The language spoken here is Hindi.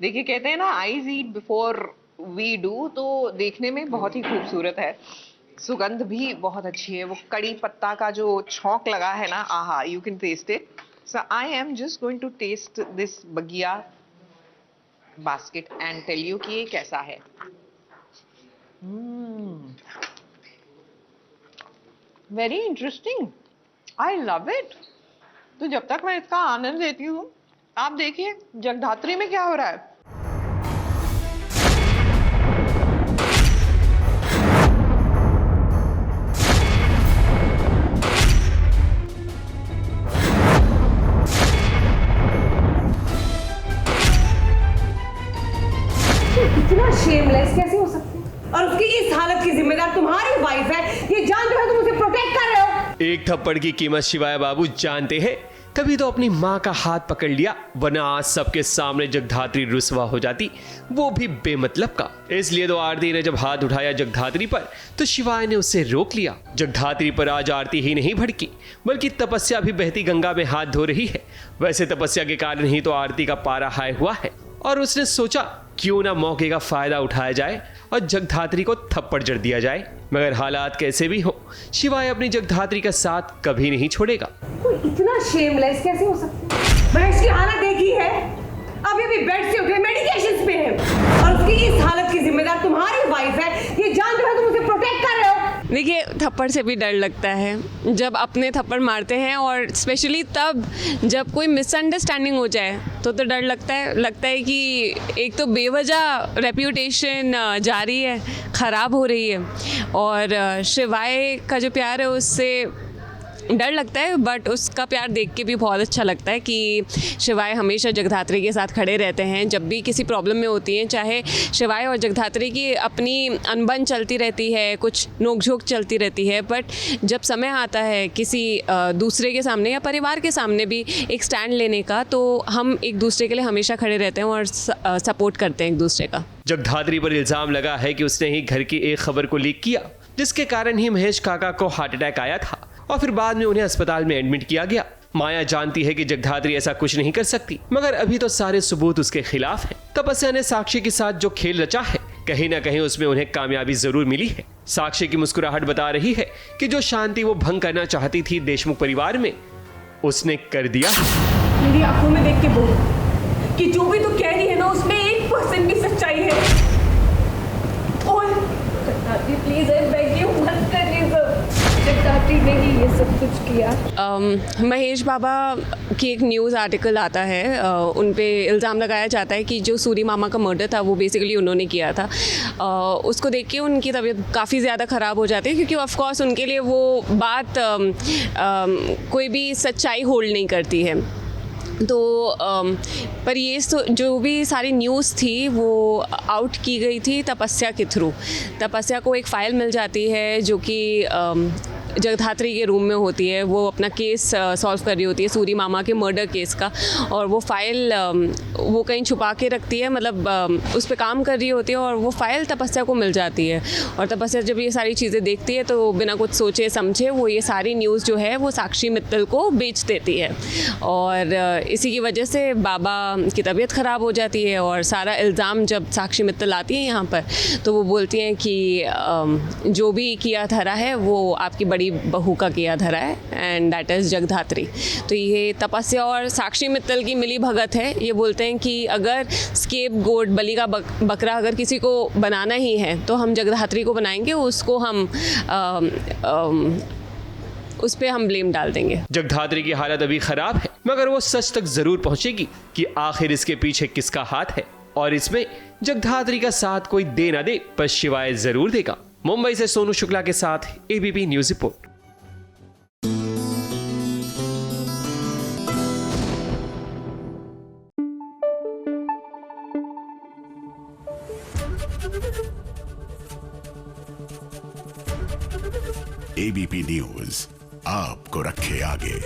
देखिए कहते हैं ना eyes eat before we do, तो देखने में बहुत ही खूबसूरत है। सुगंध भी बहुत अच्छी है। वो कड़ी पत्ता का जो छौंक लगा है ना, आहा, you can taste it. So I am just going to taste this बगिया बास्केट एंड टेल यू कि ये कैसा है। Very interesting, I love it. तो जब तक मैं इसका आनंद लेती हूँ, आप देखिए जगधात्री में क्या हो रहा है। इतना शेमलेस कैसे हो सकते हैं? और उसकी इस हालत की जिम्मेदार तुम्हारी वाइफ है, ये जानते हो तुम उसे प्रोटेक्ट कर रहे हो। एक थप्पड़ की कीमत शिवाय बाबू जानते हैं, तभी तो अपनी माँ का हाथ पकड़ लिया, वरना आज सबके सामने जगधात्री रुसवा हो जाती, वो भी बेमतलब का। इसलिए तो आरती ने जब हाथ उठाया जगधात्री पर, तो शिवाय ने उससे रोक लिया। जगधात्री पर आज आरती ही नहीं भड़की, बल्कि तपस्या भी बहती गंगा में हाथ धो रही है। वैसे तपस्या के कारण ही तो आरती का पारा हाई हुआ है, और उसने सोचा क्यों ना मौके का फायदा उठाया जाए और जगधात्री को थप्पड़ जड़ दिया जाए। मगर हालात कैसे भी हो, शिवाय अपनी जगधात्री का साथ कभी नहीं छोड़ेगा। कोई इतना शेमलेस कैसे हो सकता है? महेश की हालत देखी है, अभी भी बेड से उठे मेडिकेशंस पे है, और उसकी इस हालत की जिम्मेदार तुम्हारी वाइफ है, ये जानते हो तुम उसे प्रोटेक्ट कर रहे हो। देखिए, थप्पड़ से भी डर लगता है जब अपने थप्पड़ मारते हैं, और स्पेशली तब जब कोई मिसअंडरस्टैंडिंग हो जाए तो डर लगता है कि एक तो बेवजह रेप्यूटेशन जा रही है, ख़राब हो रही है, और शिवाय का जो प्यार है उससे डर लगता है। बट उसका प्यार देख के भी बहुत अच्छा लगता है कि शिवाय हमेशा जगधात्री के साथ खड़े रहते हैं जब भी किसी प्रॉब्लम में होती हैं। चाहे शिवाय और जगधात्री की अपनी अनबन चलती रहती है, कुछ नोकझोंक चलती रहती है, बट जब समय आता है किसी दूसरे के सामने या परिवार के सामने भी एक स्टैंड लेने का, तो हम एक दूसरे के लिए हमेशा खड़े रहते हैं और सपोर्ट करते हैं एक दूसरे का। जगधात्री पर इल्जाम लगा है कि उसने ही घर की एक खबर को लीक किया, जिसके कारण ही महेश काका को हार्ट अटैक आया था और फिर बाद में उन्हें अस्पताल में एडमिट किया गया। माया जानती है कि जगधात्री ऐसा कुछ नहीं कर सकती, मगर अभी तो सारे सबूत उसके खिलाफ हैं। तपस्या ने साक्षी के साथ जो खेल रचा है, कहीं ना कहीं उसमें उन्हें कामयाबी जरूर मिली है। साक्षी की मुस्कुराहट बता रही है कि जो शांति वो भंग करना चाहती थी देशमुख परिवार में, उसने कर दिया। मेरी आंखों में देख के बोल कि जो भी तू कह रही है ना, उसमें 1% भी सच्चाई है। और प्लीज आई बेग यू, मत कर ये सब। जगधात्री ने ही ये सब कुछ किया। महेश बाबा की एक न्यूज़ आर्टिकल आता है, उन पे इल्ज़ाम लगाया जाता है कि जो सूरी मामा का मर्डर था वो बेसिकली उन्होंने किया था। उसको देख के उनकी तबीयत काफ़ी ज़्यादा ख़राब हो जाती है, क्योंकि ऑफ कोर्स उनके लिए वो बात कोई भी सच्चाई होल्ड नहीं करती है। तो पर ये जो भी सारी न्यूज़ थी वो आउट की गई थी तपस्या के थ्रू। तपस्या को एक फ़ाइल मिल जाती है जो कि जगधात्री के रूम में होती है। वो अपना केस सॉल्व कर रही होती है, सूरी मामा के मर्डर केस का, और वो फ़ाइल वो कहीं छुपा के रखती है, मतलब उस पर काम कर रही होती है, और वो फ़ाइल तपस्या को मिल जाती है। और तपस्या जब ये सारी चीज़ें देखती है तो बिना कुछ सोचे समझे वो ये सारी न्यूज़ जो है वो साक्षी मित्तल को बेच देती है, और इसी की वजह से बाबा की तबीयत ख़राब हो जाती है। और सारा इल्ज़ाम जब साक्षी मित्तल आती है यहाँ पर, तो वो बोलती हैं कि जो भी किया धरा है वो आपकी बड़ी बहू का किया धरा है, एंड दैट इज़ जगधात्री। तो ये तपस्या और साक्षी मित्तल की मिली भगत है। ये बोलते हैं कि अगर स्केप गोट, बलि का बकरा अगर किसी को बनाना ही है तो हम जगधात्री को बनाएंगे, उसको हम उस पर हम ब्लेम डाल देंगे। जगधात्री की हालत अभी खराब है, मगर वो सच तक जरूर पहुंचेगी कि आखिर इसके पीछे किसका हाथ है, और इसमें जगधात्री का साथ कोई दे ना दे, पर शिवाय जरूर देगा। मुंबई से सोनू शुक्ला के साथ ABP news report. ABP news आपको रखे आगे।